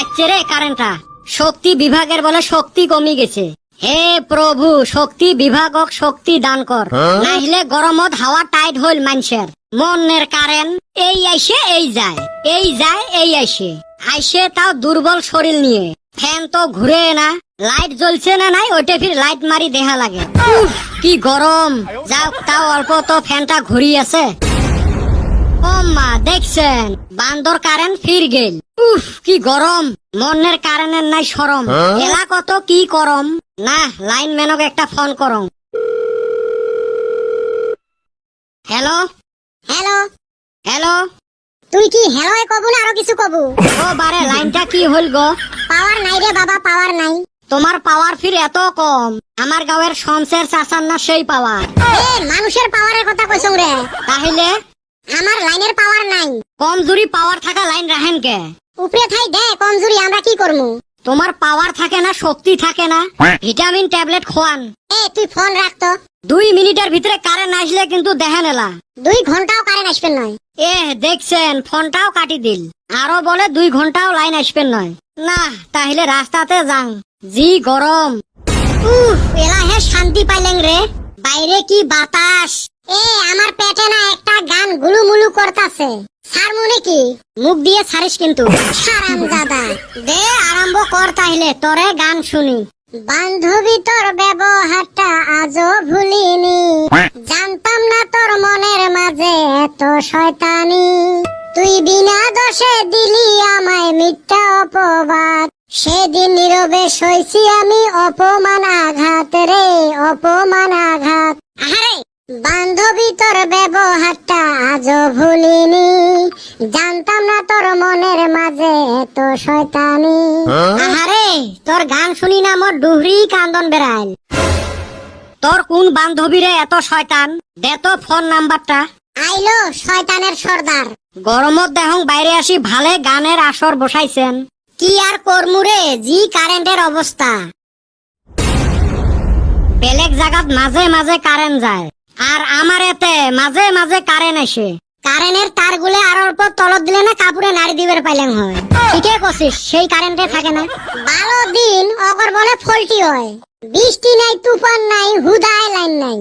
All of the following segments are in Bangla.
যাচ্ছে রে কারেন্টটা। শক্তি বিভাগের বলে শক্তি কমে গেছে। হে প্রভু, শক্তি বিভাগক শক্তি দান কর, নাইলে গরমত হাওয়া টাইট হইল মানুষের। মনের কারেন্ট এই আইসে এই যায়, এই যায় এই আইসে, আইসে তাও দুর্বল শরীর নিয়ে। ফ্যান তো ঘুরে না, লাইট জ্বলছে না নাই, ওইটা ফির লাইট মারি দেখা লাগে। উফ, কি গরম। যাও, তাও অল্প তো ফ্যানটা ঘুরি আছে। ও মা, দেখছেন বান্দর কারেন্ট ফির গেল। উফ, কি গরম। মনের কারেন্টের নাই সরম। এলা কত কি করম না। লাইন ম্যানক একটা ফোন করং। Hello hello hello. তুই কি হ্যালো কবু না আরো কিছু কবু? ও বারে, লাইনটা কি হইল গো? পাওয়ার নাই রে বাবা, পাওয়ার নাই। তোমার পাওয়ার ফির এত কম? আমার গাঁয়ের শমশের চাচার না সেই পাওয়ার। এ মানুষের পাওয়ারের কথা কইছং রে। তাহলে আমার লাইনের পাওয়ার নাই। কমজোরি পাওয়ার থাকা লাইন রাখেন কে? উপরে থাই দে কমজোরি, আমরা কি করমু? তোমার পাওয়ার থাকে না, শক্তি থাকে না? Vitamin tablet খোয়ান। এ তুই ফোন রাখতো। 2 মিনিটের ভিতরে কারেন্ট আসলে কিন্তু দেখেন এলা। 2 ঘন্টাও কারেন্ট আসবেন নয়। দেখছেন, ফোনটাও কাটি দিল। আরো বলে 2 ঘন্টাও লাইন আসবেন নয়। না, তাহলে রাস্তাতে যাং। জি গরম। এলা হে শান্তি পাইলেন রে। বাইরে কি বাতাস। আমার পেটে না একটা গান গুলুমুলু করতাছে। সার মনে কি মুখ দিয়ে ছাড়িস কিন্তু। হারাম দাদা। দে আরম্ভ কর তাহলে, তোরে গান শুনি। বান্ধবী তোর ব্যবহারটা আজও ভুলিনি, জানতাম না তোর মনের মাঝে এত শয়তানি। তুই বিনা দোষে দিলি আমায় মিথ্যা অপবাদ, সেদিন নীরবে সইছি আমি অপমান আঘাত রে, অপমান আঘাত। আরে বান্ধবী তোর ব্যবহারটা আজও ভুলিনি, জানতাম না তোর মনের মাঝে এত শয়তানি। আহারে, তোর গান শুনি না মোর ডুহরি কান্দন বেড়াইল। তোর কোন বান্ধবীরে এত শয়তান? দে তো ফোন নাম্বারটা। আইলো শয়তানের সর্দার। গরমত দেহং বাইরে আসি ভালে গানের আসর বসাইছেন। কি আর করমুরে, জি কারেন্টের অবস্থা। বেলেগ জায়গাত মাঝে মাঝে কারেন্ট যায়, আর আমার এতে মাঝে মাঝে কারেন্ট আসে। কারেন্টের তারগুলো আর অল্প তলত দিলে না কাপুরে নাড়ি দিবার পাইলেন হয়। ঠিকই কছিস, সেই কারেন্টে থাকে না। ভালো দিন অগর বলে ফল্টি হয়। বৃষ্টি নাই, তুফান নাই, হুদায় লাইন নাই।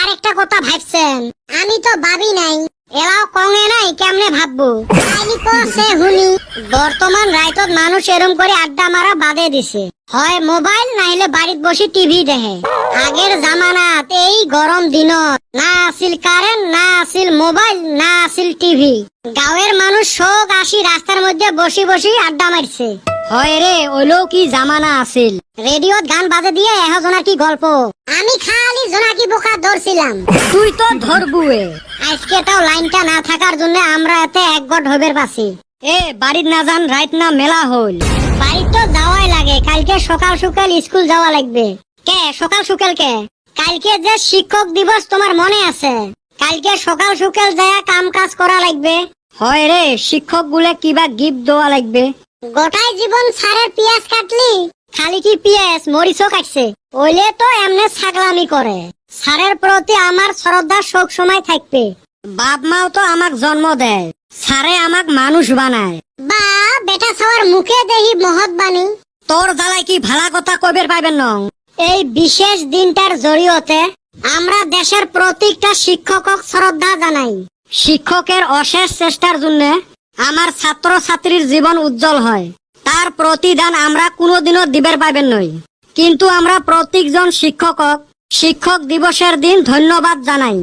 আরেকটা কথা ভাবছেন? আমি তো ভাবি নাই। এলাও কঙে নাই, কেমনে ভাববো? আইনি কসে হুনি। বর্তমান রাইতত মানুষ এরম করে আড্ডা মারা বাদে দিছে। হয় মোবাইল নাইলে বাড়িত বসে টিভি দেখে। আগের জামানাত এই গরম দিনত না আছিল কারেন্ট, না আছিল মোবাইল, না আছিল টিভি। গাঁয়ের মানুষ শোক আসি রাস্তার মধ্যে বসি বসি আড্ডা মারছে। হয় রে, ওইলেও কি জামানা আছিল। রেডিওত গান বাজে দিয়ে এহজনা কি গল্প। আমি খালি জোনাকি বোকা ধরছিলাম। তুই তো ধরবুয়ে। আজকে তাও লাইনটা না থাকার জন্য আমরা এতে একগট হবের পাছি। বাড়ির না যান, রাইত না মেলা হইল। বাড়ির তো যাওয়াই লাগে, কালকে সকাল সকাল স্কুল যাওয়া লাগবে। কে সকাল সকাল কে? কালকে যে শিক্ষক দিবস তোমার মনে আছে? কালকে সকাল সকাল যায় কাম কাজ করা লাগবে। হয় রে, শিক্ষক গুলে কিবা গিফট দেওয়া লাগবে। গোটাই জীবন সারের পিয়াজ কাটলি। খালি কি পিয়াজ, মরিচও কাটছে। ওইলে তো এমনে ছাগলামি করে। সারের প্রতি আমার শ্রদ্ধা সব সময় থাকবে। বাপ মাও তো আমাক জন্ম দেয়, সারে আমাক মানুষ বানায়। বা বেটা সবার মুখে দেহি মহৎ বাণী। তোর জ্বালায় কি ভালা কথা কইবের পাইবেন নং। এই বিশেষ দিনটার জড়িয়তে আমরা দেশের প্রত্যেকটা শিক্ষকক শ্রদ্ধা জানাই। শিক্ষকের অশেষ চেষ্টার জন্য আমার ছাত্র ছাত্রীর জীবন উজ্জ্বল হয়। তার প্রতিদান আমরা কোনোদিনও দিবের পাইবেন নই। কিন্তু আমরা প্রত্যেকজন শিক্ষকক শিক্ষক দিবসের দিন ধন্যবাদ জানাই।